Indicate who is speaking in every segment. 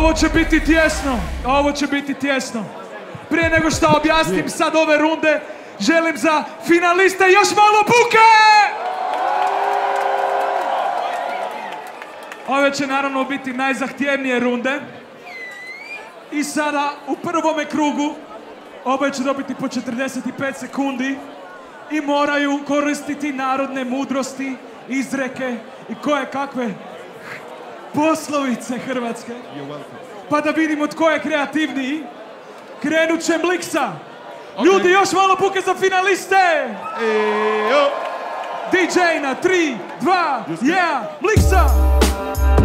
Speaker 1: Ovo će biti tjesno, ovo će biti tjesno. Prije nego što objasnim sad ove runde, želim za finaliste još malo buke! Ove će naravno biti najzahtjevnije runde. I sada u prvome krugu oboje će dobiti po 45 sekundi i moraju koristiti narodne mudrosti, izreke i koje kakve poslovice hrvatske. Pa da vidimo tko je kreativniji. Krenut će Mliksa. Ljudi, još malo buke za finaliste! DJ na 3, 2, 1, Mliksa!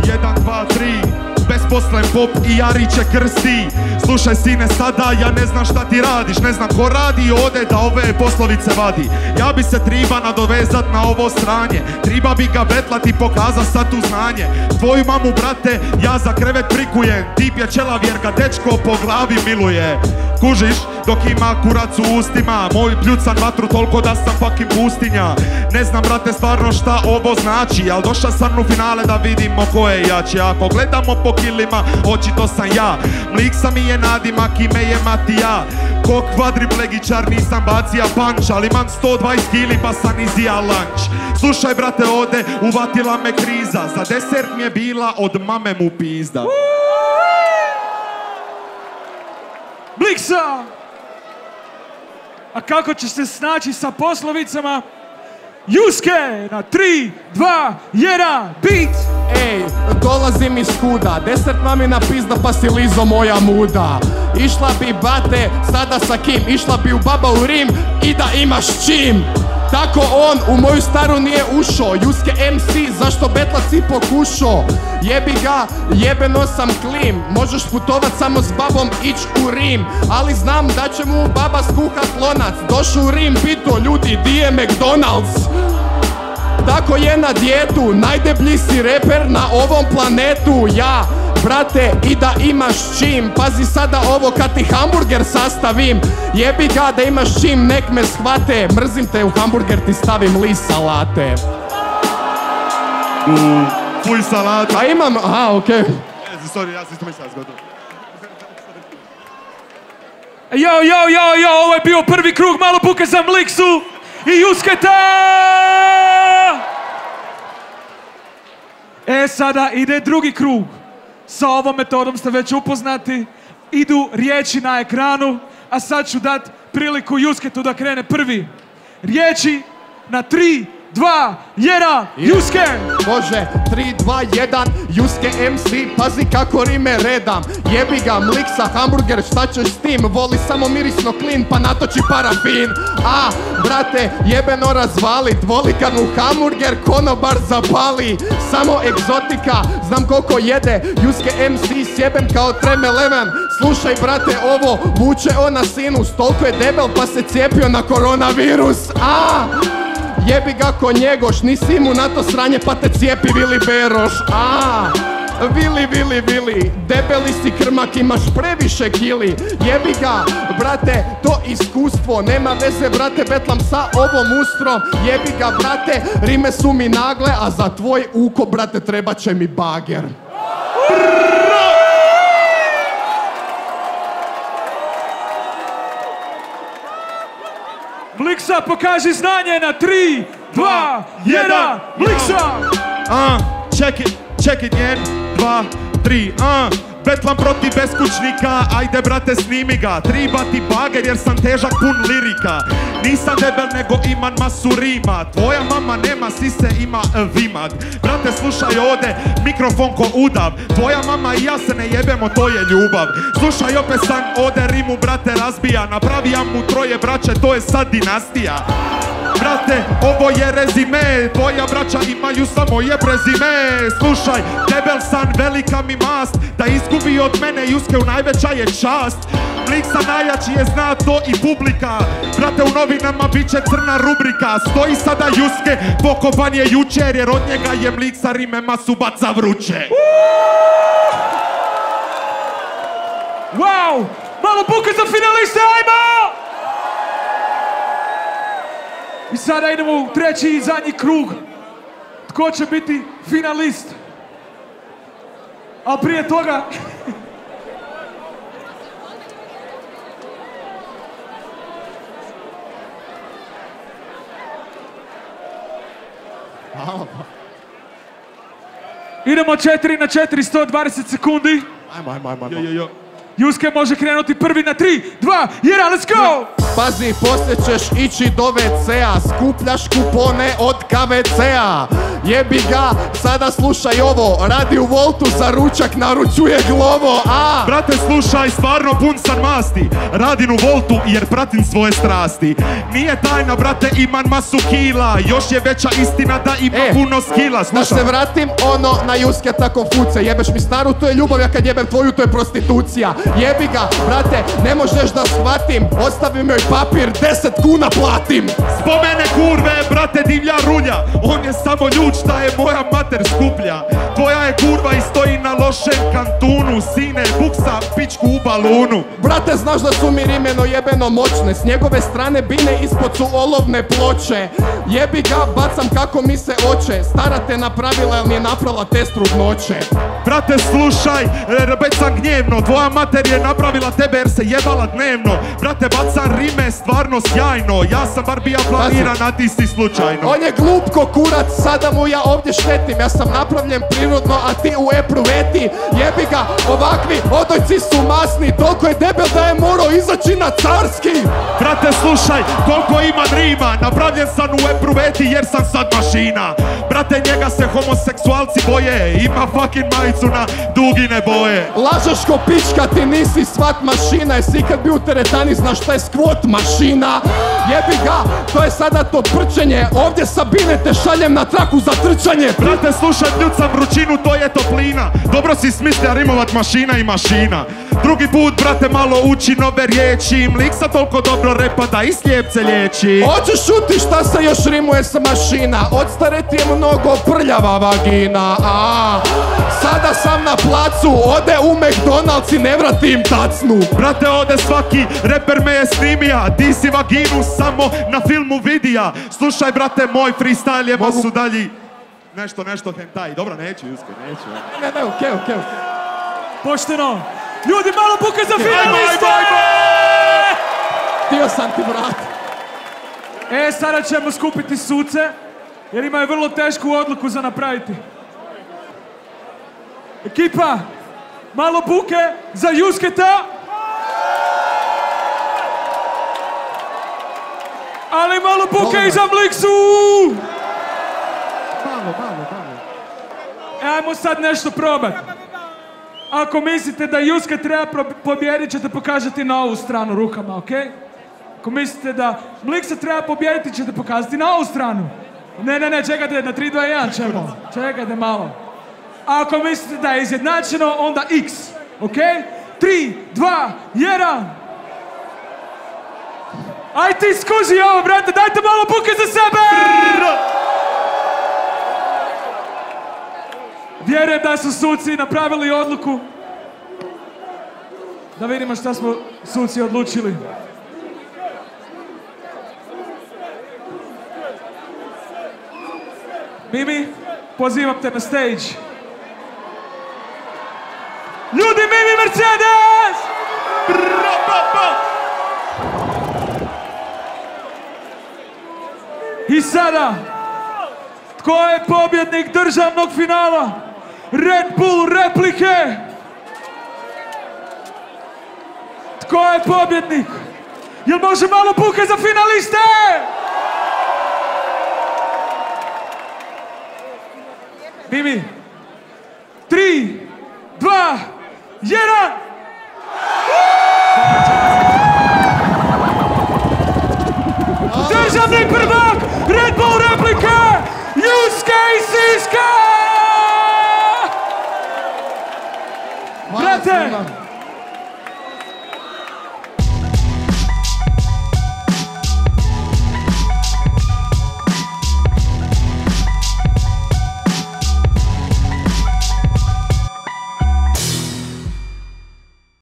Speaker 2: 1, 2, 3 Besposlen pop i Jariće krsti. Slušaj sine sada, ja ne znam šta ti radiš. Ne znam ko radi ode da ove poslovice vadi. Ja bi se triba nadovezat na ovo stranje. Triba bi ga betlat i pokazat sad tu znanje. Tvoju mamu brate, ja za krevet prikujem. Tip je čelavjer ga dečko po glavi miluje. Kužiš, dok ima kurac u ustima. Moj pljucan vatru toliko da sam fucking pustinja. Ne znam brate stvarno šta ovo znači, al došao sam u finale da vidimo ko je jači. Ako gledamo po kilima, očito sam ja. Mliksa mi je nadimak, ime je Matija. Ko kvadriplegičar nisam bacija punch, ali imam 120 kili pa sam izija lunch. Slušaj brate ode, uvatila me kriza. Za desert mi je bila od mame mu pizda.
Speaker 1: Mliksa! A kako će se snaći sa poslovicama? Juske! Na 3, 2, 1, beat!
Speaker 3: Ej, dolazim iz kuda, desert mamina pizda pa si lizo moja muda. Išla bi bate, sada sa kim? Išla bi u baba u Rim i da imaš čim. Tako on u moju staru nije ušo. Juske MC, zašto betlac si pokušo? Jebi ga, jebeno sam klim. Možeš putovat samo s babom, ić u Rim. Ali znam da će mu baba skuhat lonac. Došao u Rim, pito ljudi, di je McDonald's? Tako je na dijetu, najdeblji si reper na ovom planetu. Ja, brate, i da imaš čim. Pazi sada ovo kad ti hamburger sastavim. Jebi ga da imaš čim, nek me shvate. Mrzim te, u hamburger ti stavim list salate.
Speaker 2: Fuj salata.
Speaker 3: A imam, aha, okej.
Speaker 2: Sorry, ja sam isto mislila zgotovo.
Speaker 1: Jo, ovo je bio prvi krug, malo buke za Mliksu i Jusketa! E, sada ide drugi krug. Sa ovom metodom ste već upoznati. Idu riječi na ekranu, a sad ću dat priliku Jusketu da krene prvi. Riječi na 3, 2, 1, Juske!
Speaker 3: Može, 3, 2, 1, Juske MC, pazi kako rime redam. Jebi ga, Mliksa, hamburger, šta ćeš s tim? Voli samo mirisno klin, pa natoči parafin. A, brate, jebeno razvali, dvolikanu hamburger, konobar zapali. Samo egzotika, znam koliko jede, Juske MC, sjebem kao Tremeleven. Slušaj, brate, ovo vuče on na sinus, toliko je debel pa se cijepio na koronavirus. A, jebi ga ko Njegoš, nisi mu na to sranje pa te cijepi Vili Beroš. A, Vili, debeli si krmak, imaš previše kili. Jebi ga, brate, to iskustvo, nema veze, brate, betlam sa ovom ustrom. Jebi ga, brate, rime su mi nagle, a za tvoj uko, brate, treba će mi bager.
Speaker 1: Mliksa, pokaži znanje na 3, 2, 1, Mliksa!
Speaker 2: Check it, 1, 2, 3, Betlam protiv beskućnika, ajde brate snimi ga. Triba ti bager jer sam težak pun lirika. Nisam debel nego imam masu rima. Tvoja mama nema sise, ima vimag. Brate slušaj ode, mikrofon ko udav. Tvoja mama i ja se ne jebemo, to je ljubav. Slušaj opet sam ode, rimu brate razbija. Napravijam mu troje braće, to je sad dinastija. Brate, ovo je rezime, tvoja braća imaju samo je prezime. Slušaj, debel san, velika mi mast. Da izgubi od mene Juske u najveća je čast. Mliksa najjači je, zna to i publika. Brate, u novinama bit će crna rubrika. Stoji sada Juske, pokopan je jučer. Jer od njega je Mliksa rime masu baca vruće.
Speaker 1: Wow, malo buke za finaliste, ajmo! I sada idemo u treći i zadnji krug. Tko će biti finalist? Ali prije toga, Idemo 4 na 4, 120 sekundi.
Speaker 3: Ajmo.
Speaker 1: Juske može krenuti prvi na 3, 2, 1, let's go!
Speaker 3: Pazi, poslije ćeš ići do WC-a, skupljaš kupone od KVC-a. Jebi ga, sada slušaj ovo, radi u Voltu za ručak, naručuje Glovo, a?
Speaker 2: Brate, slušaj, stvarno pun sam masti. Radim u Voltu jer pratim svoje strasti. Nije tajna, brate, imam masu kila. Još je veća istina da ima puno skila.
Speaker 3: Da
Speaker 2: Slušaj.
Speaker 3: se vratim na Juske tako fuce. Jebeš mi staru, to je ljubav, ja kad jebem tvoju, to je prostitucija. Jebi ga, brate, ne možeš da shvatim. Ostavim joj papir, 10 kuna platim.
Speaker 2: Spomene kurve, brate, divlja rulja. On je samo ljuč, šta je moja mater skuplja. Tvoja je kurva i stoji na lošem kantunu. Sine, buksa pičku u balunu.
Speaker 3: Brate, znaš da su mi rimeno jebeno moćne. S njegove strane bine, ispod su olovne ploče. Jebi ga, bacam kako mi se oče. Stara te napravila, jel mi je napravila test trudnoće.
Speaker 2: Brate, slušaj, već sam gnjevno. Tvoja mater je napravila tebe jer se jebala dnevno. Brate, bacam rime stvarno sjajno. Ja sam bar bija planiran, a ti si slučajno.
Speaker 3: On je glup ko kurac, sada mu ja ovdje štetim. Ja sam napravljen prirodno, a ti u epruveti. Jebi ga, ovakvi odojci su masni. Toliko je debel da je morao izaći na carski.
Speaker 2: Brate, slušaj, koliko ima rima. Napravljen sam u epruveti jer sam sad mašina. Brate, njega se homoseksualci boje. Ima fucking majicu na dugine boje.
Speaker 3: Lažeš ko pička, ti nisi svat mašina. Jesi kad bi u teretani, znaš šta je skvot mašina. Jebi ga, to je sada to prčenje. Ovdje Sabine te šaljem na traku za trčanje.
Speaker 2: Brate, slušaj, ljudsam vrućinu, to je toplina. Dobro si smislija rimovat mašina i mašina. Drugi put, brate, malo uči nove riječi. Mlik sa toliko dobro repa da i slijepce liječi.
Speaker 3: Hoćeš šuti šta se još rimuje sa mašina. Od stare ti je mnogo prljava vagina. Sada sam na placu, ode u McDonald's i ne vratim tacnu.
Speaker 2: Brate, ode svaki reper me je snimija. Di si vaginu samo na filmu vidija. Slušaj, brate, moj freestyle je masu dalji. Nešto hentai. Dobro, neću, Juske, neću.
Speaker 3: Ne, okej.
Speaker 1: Pošteno. Ljudi, malo buke za finaliste!
Speaker 3: Htio sam ti vrat.
Speaker 1: Sada ćemo skupiti suce, jer imaju vrlo tešku odluku za napraviti. Ekipa, malo buke za Jusketa. Ali malo buke i za Mliksu!
Speaker 3: Malo.
Speaker 1: Ajmo sad nešto probati. Ako mislite da Juske treba pobijediti, ćete pokazati na ovu stranu rukama, okej? Ako mislite da Mliksa treba pobijediti, ćete pokazati na ovu stranu. Ne, čekajte, na 3, 2, 1 ćemo. Čekajte malo. Ako mislite da je izjednačeno, onda X, okej? 3, 2, 1. Aj ti skuži ovo, brate, dajte malo buke za sebe! Vjerujem da su suci napravili odluku. Da vidimo šta smo suci odlučili. Mimi, pozivam te na stage. Ljudi, Mimi Mercedes! I sada, tko je pobjednik državnog finala? Red Bull replike! Tko je pobjednik? Jel može malo buke za finaliste? Mimi, 3, 2, 1! Državni prvak Red Bull replike! Juske i Siska! Brate!